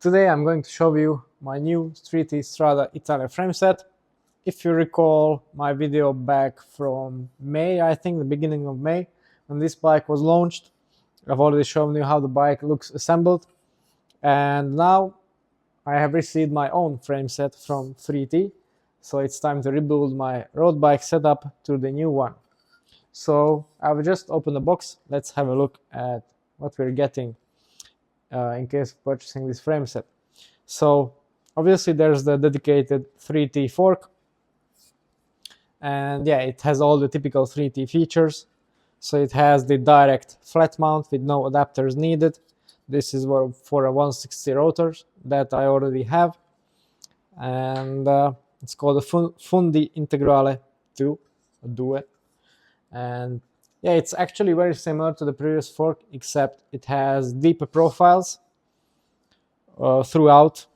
Today I'm going to show you my new 3T Strada Italia frameset. If you recall my video back from May, I think the beginning of May, when this bike was launched, I've already shown you how the bike looks assembled. And now I have received my own frameset from 3T, so it's time to rebuild my road bike setup to the new one. So I will just open the box. Let's have a look at what we're getting in case of purchasing this frame set. So obviously there's the dedicated 3T fork, and yeah, it has all the typical 3T features. So it has the direct flat mount with no adapters needed. This is for a 160 rotors that I already have, and it's called a Fundi Integrale 2 Due. And yeah, it's actually very similar to the previous fork, except it has deeper profiles throughout,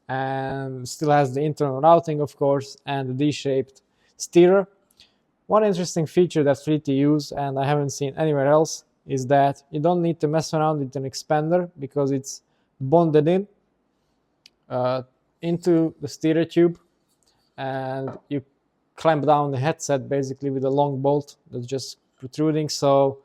and still has the internal routing, of course, and the D-shaped steerer. One interesting feature that 3T use, and I haven't seen anywhere else, is that you don't need to mess around with an expander because it's bonded in into the steerer tube, and you clamp down the headset basically with a long bolt that's just protruding, so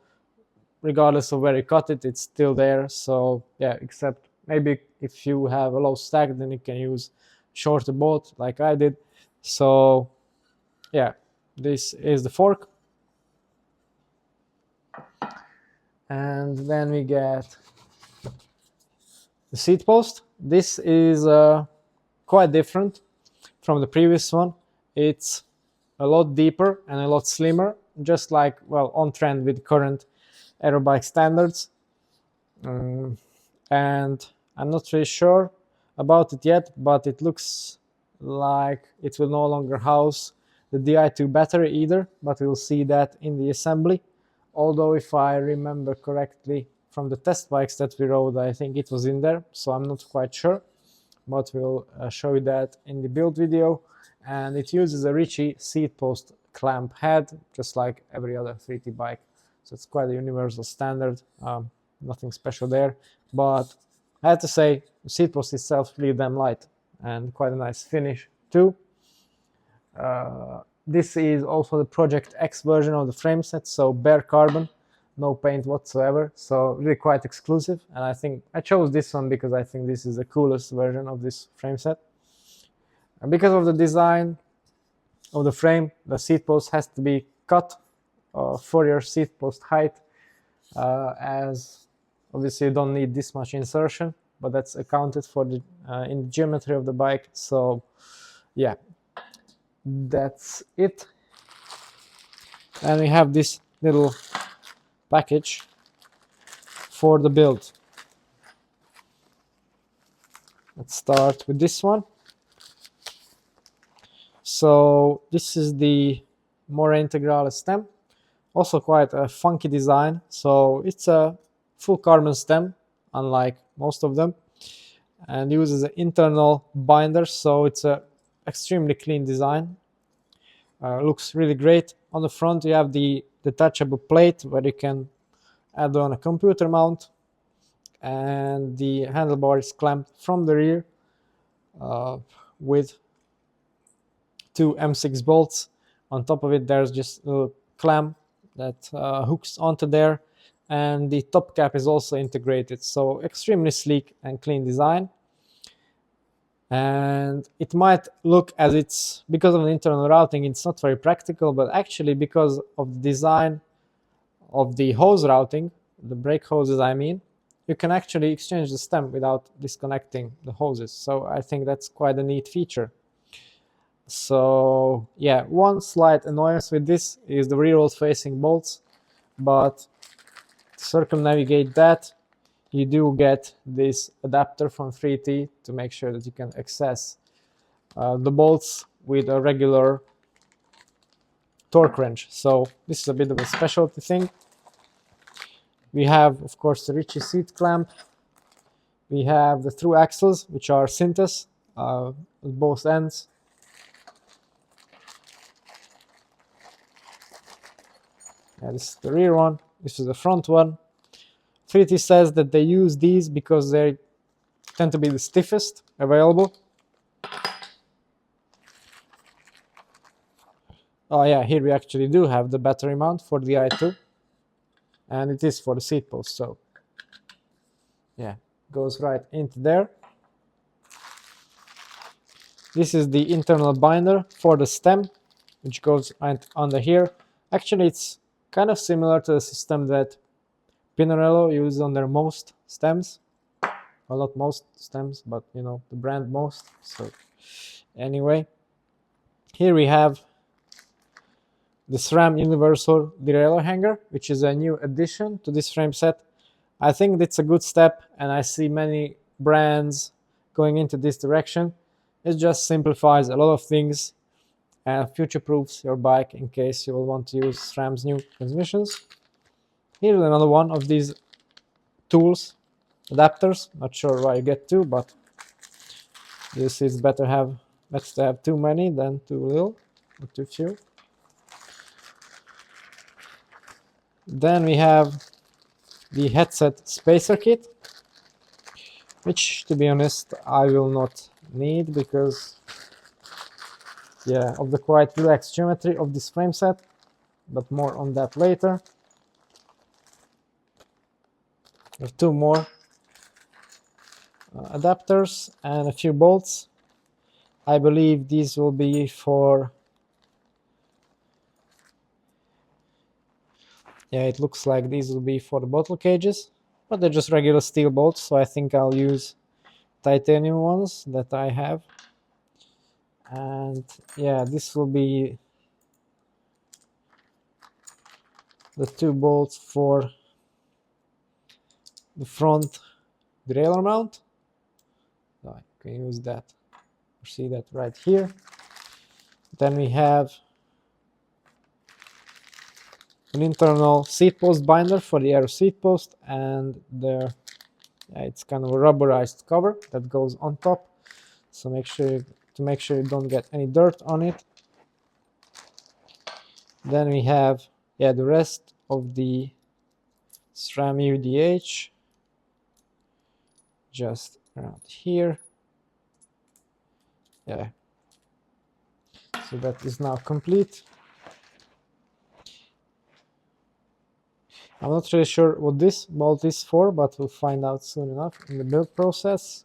regardless of where you cut it, it's still there. So yeah, except maybe if you have a low stack, then you can use shorter bolt like I did. So yeah, this is the fork, and then we get the seat post. This is quite different from the previous one. It's a lot deeper and a lot slimmer, just like, well, on trend with current Aero bike standards. And I'm not really sure about it yet, but it looks like it will no longer house the Di2 battery either, but we'll see that in the assembly. Although if I remember correctly from the test bikes that we rode, I think it was in there, so I'm not quite sure, but we'll show you that in the build video. And it uses a Ritchie seat post clamp head, just like every other 3T bike. So it's quite a universal standard, nothing special there. But I have to say, the seat post itself really damn light and quite a nice finish too. This is also the Project X version of the frame set, so bare carbon, no paint whatsoever, so really quite exclusive. And I think I chose this one because I think this is the coolest version of this frame set. And because of the design of the frame, the seat post has to be cut for your seat post height, as obviously you don't need this much insertion, but that's accounted for in the geometry of the bike. So yeah, that's it. And we have this little package for the build. Let's start with this one. So this is the More Integrale stem, also quite a funky design. So it's a full carbon stem, unlike most of them, and uses an internal binder, so it's a extremely clean design. Looks really great. On the front you have the detachable plate where you can add on a computer mount, and the handlebar is clamped from the rear with two M6 bolts. On top of it there's just a little clamp that hooks onto there, and the top cap is also integrated. So extremely sleek and clean design. And it might look as it's because of the internal routing it's not very practical, but actually because of the design of the hose routing, the brake hoses I mean, you can actually exchange the stem without disconnecting the hoses. So I think that's quite a neat feature. So yeah, one slight annoyance with this is the rear facing bolts, but to circumnavigate that, you do get this adapter from 3T to make sure that you can access the bolts with a regular torque wrench. So this is a bit of a specialty thing. We have, of course, the Ritchie seat clamp. We have the through axles, which are Synthes at both ends. Yeah, this is the rear one. This is the front one. 3T says that they use these because they tend to be the stiffest available. Oh yeah, here we actually do have the battery mount for the i2, and it is for the seat post, so yeah, goes right into there. This is the internal binder for the stem, which goes under here. Actually, it's kind of similar to the system that Pinarello uses on their most stems. Well, not most stems, but you know, the brand most. So anyway, here we have the SRAM Universal Derailleur hanger, which is a new addition to this frame set. I think it's a good step, and I see many brands going into this direction. It just simplifies a lot of things and future-proofs your bike in case you will want to use SRAM's new transmissions. Here's another one of these tools, adapters. Not sure why you get two, but this is better to have too many than too little or too few. Then we have the headset spacer kit, which, to be honest, I will not need because, yeah, of the quite relaxed geometry of this frame set, but more on that later. We have two more adapters and a few bolts. I believe these will be for, yeah, it looks like these will be for the bottle cages, but they're just regular steel bolts, so I think I'll use titanium ones that I have. And yeah, this will be the two bolts for the front derailleur mount. So I can use that, see that right here. Then we have an internal seat post binder for the Aero seat post, and there, it's kind of a rubberized cover that goes on top, so make sure you don't get any dirt on it. Then we have, yeah, the rest of the SRAM UDH just around here. Yeah, so that is now complete. I'm not really sure what this bolt is for, but we'll find out soon enough in the build process.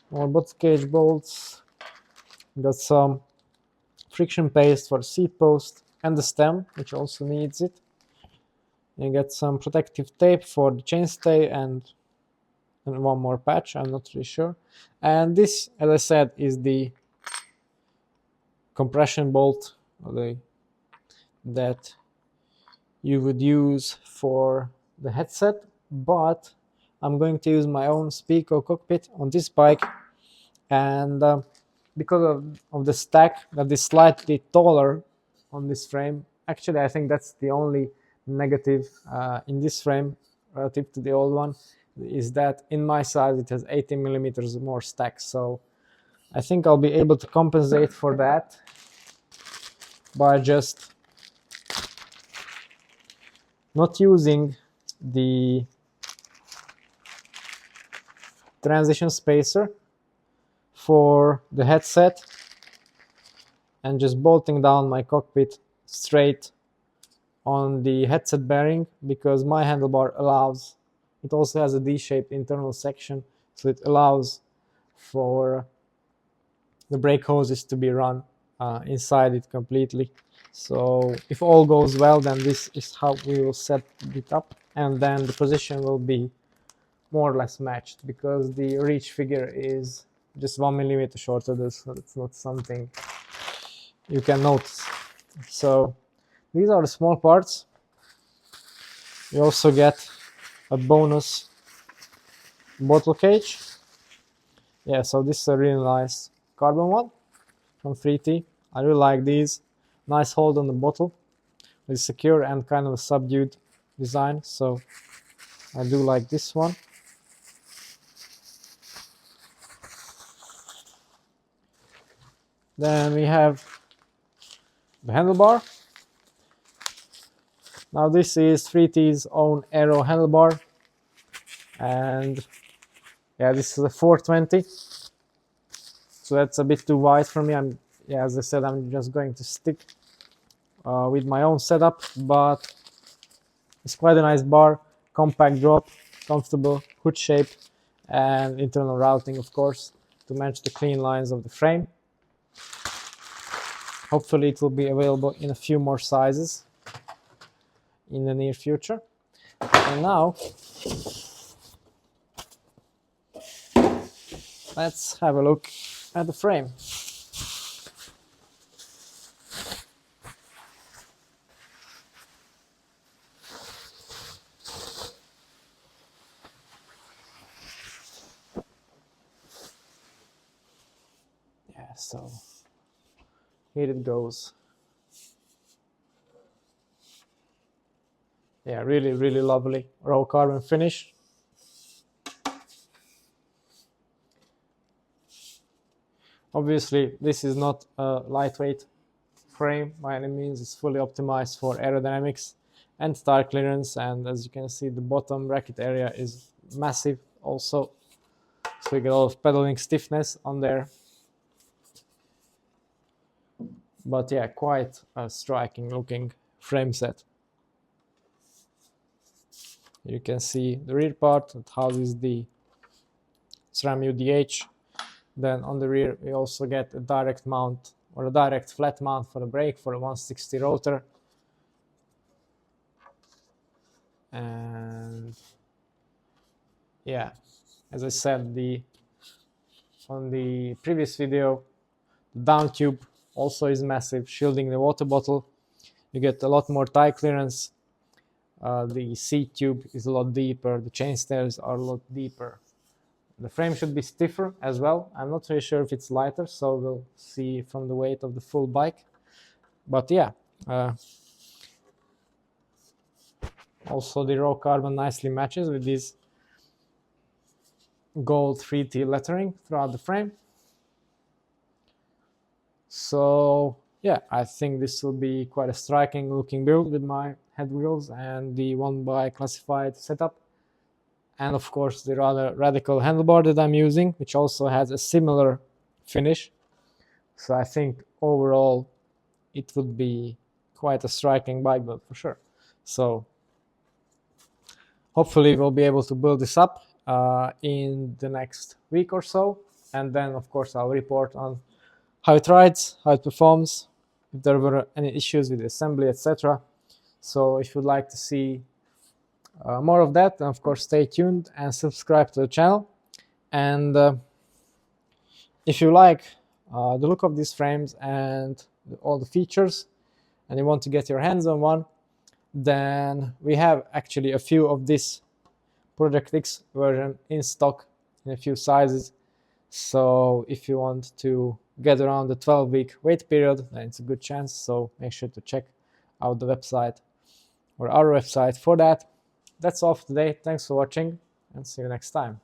More bottle cage bolts. Got some friction paste for the seat post and the stem, which also needs it. You get some protective tape for the chainstay and one more patch, I'm not really sure. And this, as I said, is the compression bolt that you would use for the headset, but I'm going to use my own Spico cockpit on this bike, and because of the stack that is slightly taller on this frame, actually I think that's the only negative in this frame relative to the old one, is that in my size it has 80 millimeters more stack, so I think I'll be able to compensate for that by just not using the transition spacer for the headset and just bolting down my cockpit straight on the headset bearing, because my handlebar allows, it also has a D-shaped internal section, so it allows for the brake hoses to be run inside it completely. So if all goes well, then this is how we will set it up, and then the position will be more or less matched, because the reach figure is just 1 millimeter shorter, so it's not something you can notice. So these are the small parts. You also get a bonus bottle cage. Yeah, so this is a really nice carbon one from 3T. I really like these. Nice hold on the bottle with secure and kind of a subdued design, so I do like this one. Then we have the handlebar. Now this is 3T's own Aero handlebar, and Yeah, this is a 420, so that's a bit too wide for me. As I said, I'm just going to stick with my own setup, but it's quite a nice bar, compact drop, comfortable hood shape, and internal routing, of course, to match the clean lines of the frame. Hopefully it will be available in a few more sizes in the near future. And now let's have a look at the frame. Yeah, so here it goes. Yeah, really, really lovely raw carbon finish. Obviously, this is not a lightweight frame by any means. It's fully optimized for aerodynamics and tire clearance, and as you can see, the bottom bracket area is massive also, so you get a lot of pedaling stiffness on there. But yeah, quite a striking looking frame set. You can see the rear part that houses the SRAM UDH. Then on the rear we also get a direct mount or a direct flat mount for the brake for a 160 rotor. And yeah, as I said, on the previous video, the down tube also is massive, shielding the water bottle. You get a lot more tire clearance. The seat tube is a lot deeper. The chain stairs are a lot deeper. The frame should be stiffer as well. I'm not really sure if it's lighter, so we'll see from the weight of the full bike. But yeah, also the raw carbon nicely matches with this gold 3T lettering throughout the frame. So yeah, I think this will be quite a striking looking build with my head wheels and the 1x classified setup. And of course the rather radical handlebar that I'm using, which also has a similar finish. So I think overall it would be quite a striking bike build for sure. So hopefully we'll be able to build this up in the next week or so, and then of course I'll report on how it rides, how it performs, if there were any issues with the assembly, etc. So if you'd like to see more of that, then of course stay tuned and subscribe to the channel. And if you like the look of these frames and all the features, and you want to get your hands on one, then we have actually a few of this Project X version in stock in a few sizes. So if you want to get around the 12-week wait period, then it's a good chance. So make sure to check out the website or our website for that. That's all for today. Thanks for watching and see you next time.